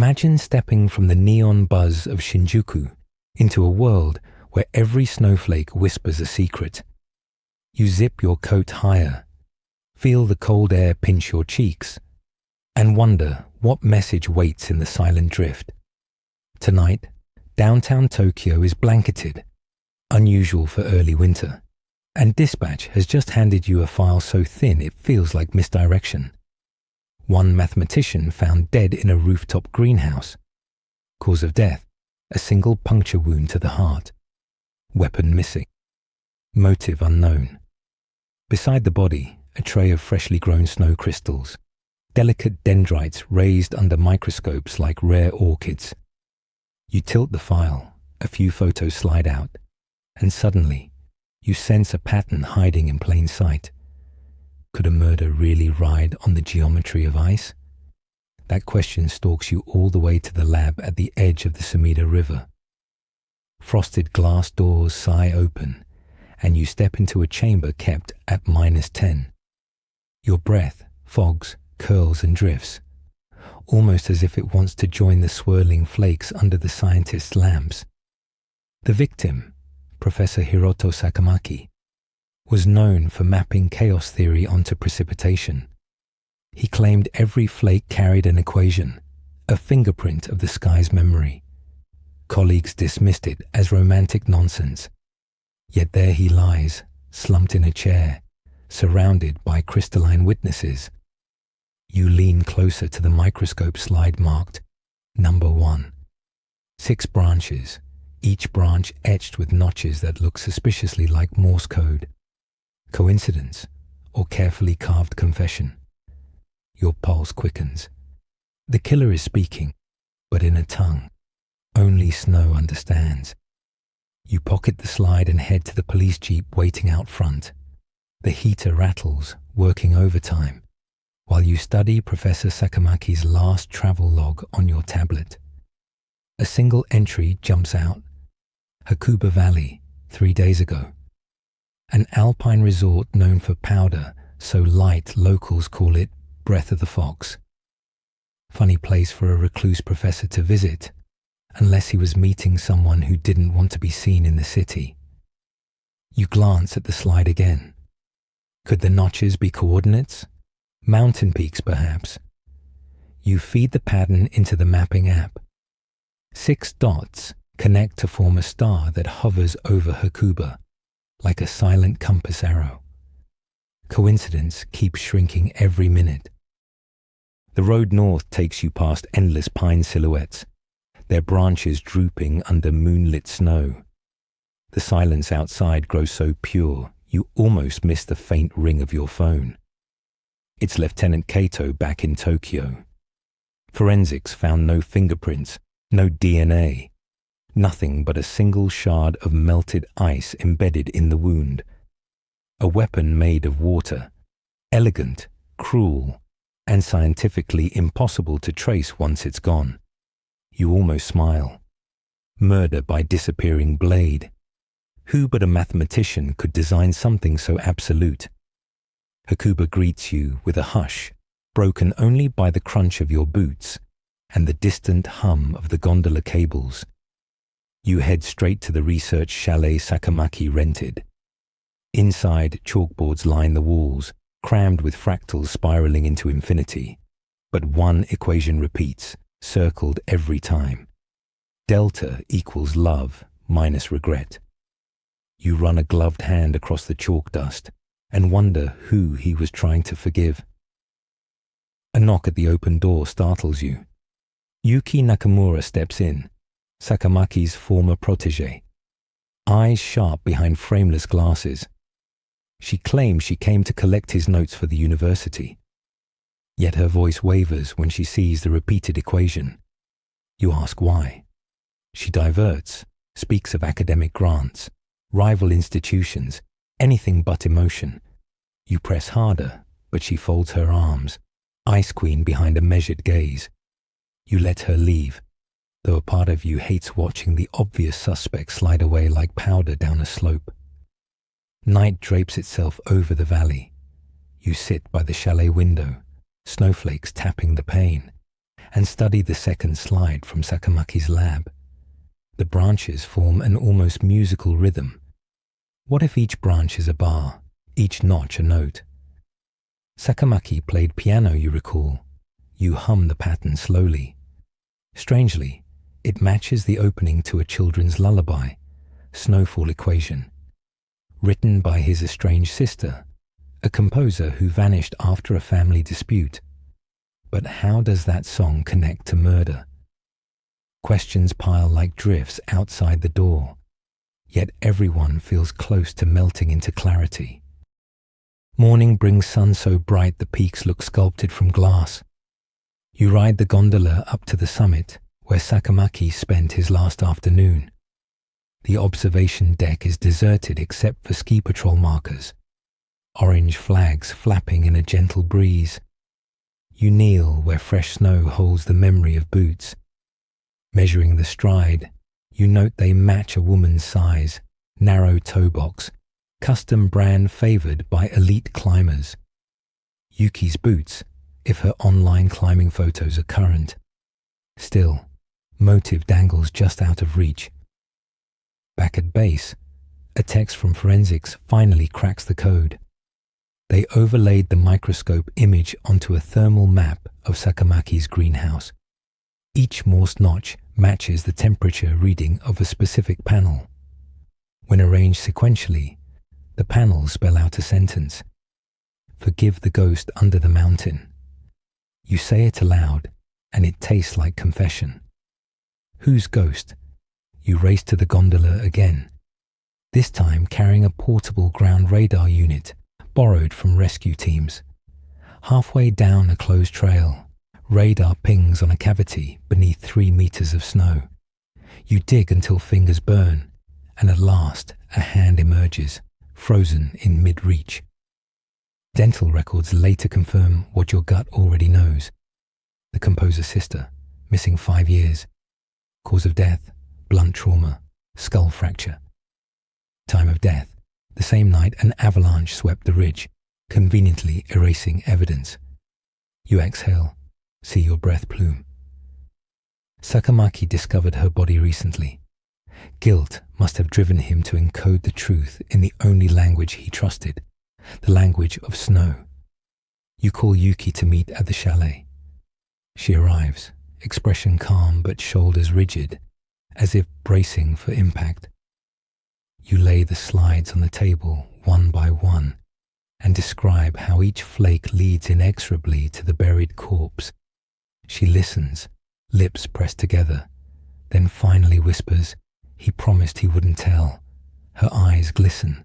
Imagine stepping from the neon buzz of Shinjuku into a world where every snowflake whispers a secret. You zip your coat higher, feel the cold air pinch your cheeks, and wonder what message waits in the silent drift. Tonight, downtown Tokyo is blanketed, unusual for early winter, and dispatch has just handed you a file so thin it feels like misdirection. One mathematician found dead in a rooftop greenhouse. Cause of death, a single puncture wound to the heart. Weapon missing. Motive unknown. Beside the body, a tray of freshly grown snow crystals, delicate dendrites raised under microscopes like rare orchids. You tilt the file, a few photos slide out, and suddenly, you sense a pattern hiding in plain sight. Could a murder really ride on the geometry of ice? That question stalks you all the way to the lab at the edge of the Sumida River. Frosted glass doors sigh open, and you step into a chamber kept at -10. Your breath fogs, curls and drifts, almost as if it wants to join the swirling flakes under the scientists' lamps. The victim, Professor Hiroto Sakamaki, was known for mapping chaos theory onto precipitation. He claimed every flake carried an equation, a fingerprint of the sky's memory. Colleagues dismissed it as romantic nonsense. Yet there he lies, slumped in a chair, surrounded by crystalline witnesses. You lean closer to the microscope slide marked number 1. 6 branches, each branch etched with notches that look suspiciously like Morse code. Coincidence or carefully carved confession? Your pulse quickens. The killer is speaking, but in a tongue only snow understands. You pocket the slide and head to the police jeep waiting out front. The heater rattles, working overtime, while you study Professor Sakamaki's last travel log on your tablet. A single entry jumps out. Hakuba Valley, 3 days ago. An alpine resort known for powder, so light locals call it Breath of the Fox. Funny place for a recluse professor to visit, unless he was meeting someone who didn't want to be seen in the city. You glance at the slide again. Could the notches be coordinates? Mountain peaks, perhaps. You feed the pattern into the mapping app. 6 dots connect to form a star that hovers over Hakuba, like a silent compass arrow. Coincidence keeps shrinking every minute. The road north takes you past endless pine silhouettes, their branches drooping under moonlit snow. The silence outside grows so pure, you almost miss the faint ring of your phone. It's Lieutenant Kato back in Tokyo. Forensics found no fingerprints, no DNA, nothing but a single shard of melted ice embedded in the wound. A weapon made of water, elegant, cruel, and scientifically impossible to trace once it's gone. You almost smile. Murder by disappearing blade. Who but a mathematician could design something so absolute? Hakuba greets you with a hush, broken only by the crunch of your boots and the distant hum of the gondola cables. You head straight to the research chalet Sakamaki rented. Inside, chalkboards line the walls, crammed with fractals spiraling into infinity. But one equation repeats, circled every time. Delta equals love minus regret. You run a gloved hand across the chalk dust and wonder who he was trying to forgive. A knock at the open door startles you. Yuki Nakamura steps in, Sakamaki's former protege, eyes sharp behind frameless glasses. She claims she came to collect his notes for the university. Yet her voice wavers when she sees the repeated equation. You ask why. She diverts, speaks of academic grants, rival institutions, anything but emotion. You press harder, but she folds her arms, ice queen behind a measured gaze. You let her leave, though a part of you hates watching the obvious suspect slide away like powder down a slope. Night drapes itself over the valley. You sit by the chalet window, snowflakes tapping the pane, and study the second slide from Sakamaki's lab. The branches form an almost musical rhythm. What if each branch is a bar, each notch a note? Sakamaki played piano, you recall. You hum the pattern slowly. Strangely, it matches the opening to a children's lullaby, Snowfall Equation, written by his estranged sister, a composer who vanished after a family dispute. But how does that song connect to murder? Questions pile like drifts outside the door, yet everyone feels close to melting into clarity. Morning brings sun so bright the peaks look sculpted from glass. You ride the gondola up to the summit where Sakamaki spent his last afternoon. The observation deck is deserted except for ski patrol markers, orange flags flapping in a gentle breeze. You kneel where fresh snow holds the memory of boots. Measuring the stride, you note they match a woman's size, narrow toe box, custom brand favored by elite climbers. Yuki's boots, if her online climbing photos are current. Still, motive dangles just out of reach. Back at base, a text from forensics finally cracks the code. They overlaid the microscope image onto a thermal map of Sakamaki's greenhouse. Each Morse notch matches the temperature reading of a specific panel. When arranged sequentially, the panels spell out a sentence. Forgive the ghost under the mountain. You say it aloud, and it tastes like confession. Whose ghost? You race to the gondola again, this time carrying a portable ground radar unit borrowed from rescue teams. Halfway down a closed trail, radar pings on a cavity beneath 3 meters of snow. You dig until fingers burn, and at last a hand emerges, frozen in mid-reach. Dental records later confirm what your gut already knows. The composer's sister, missing 5 years. Cause of death, blunt trauma, skull fracture. Time of death, the same night an avalanche swept the ridge, conveniently erasing evidence. You exhale, see your breath plume. Sakamaki discovered her body recently. Guilt must have driven him to encode the truth in the only language he trusted, the language of snow. You call Yuki to meet at the chalet. She arrives, expression calm but shoulders rigid, as if bracing for impact. You lay the slides on the table one by one and describe how each flake leads inexorably to the buried corpse. She listens, lips pressed together, then finally whispers, "He promised he wouldn't tell." Her eyes glisten.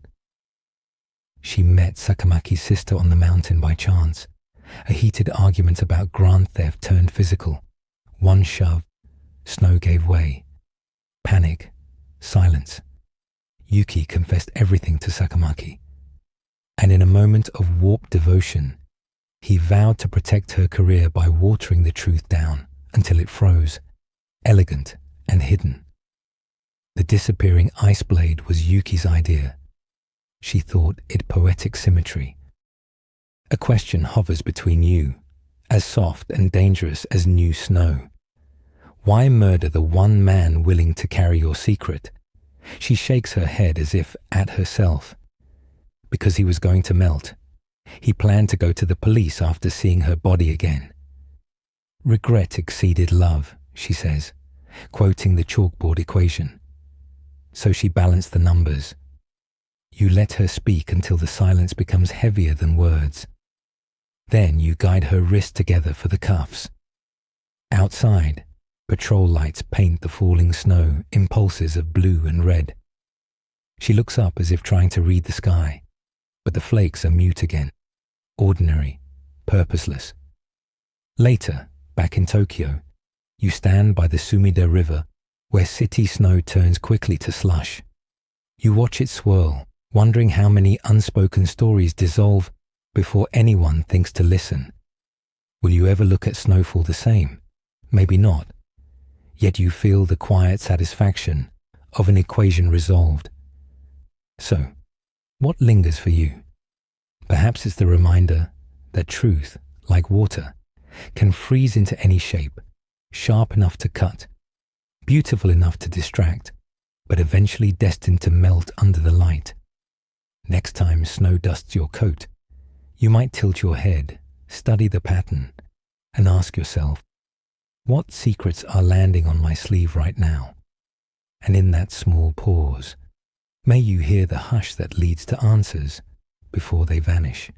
She met Sakamaki's sister on the mountain by chance. A heated argument about grant theft turned physical. One shove, snow gave way. Panic, silence. Yuki confessed everything to Sakamaki. And in a moment of warped devotion, he vowed to protect her career by watering the truth down until it froze, elegant and hidden. The disappearing ice blade was Yuki's idea. She thought it poetic symmetry. A question hovers between you, as soft and dangerous as new snow. Why murder the one man willing to carry your secret? She shakes her head as if at herself. Because he was going to melt. He planned to go to the police after seeing her body again. Regret exceeded love, she says, quoting the chalkboard equation. So she balanced the numbers. You let her speak until the silence becomes heavier than words. Then you guide her wrists together for the cuffs. Outside, patrol lights paint the falling snow in pulses of blue and red. She looks up as if trying to read the sky, but the flakes are mute again, ordinary, purposeless. Later, back in Tokyo, you stand by the Sumida River, where city snow turns quickly to slush. You watch it swirl, wondering how many unspoken stories dissolve before anyone thinks to listen. Will you ever look at Snowfall the same? Maybe not. Yet you feel the quiet satisfaction of an equation resolved. So, what lingers for you? Perhaps it's the reminder that truth, like water, can freeze into any shape, sharp enough to cut, beautiful enough to distract, but eventually destined to melt under the light. Next time snow dusts your coat, you might tilt your head, study the pattern, and ask yourself, what secrets are landing on my sleeve right now? And in that small pause, may you hear the hush that leads to answers before they vanish.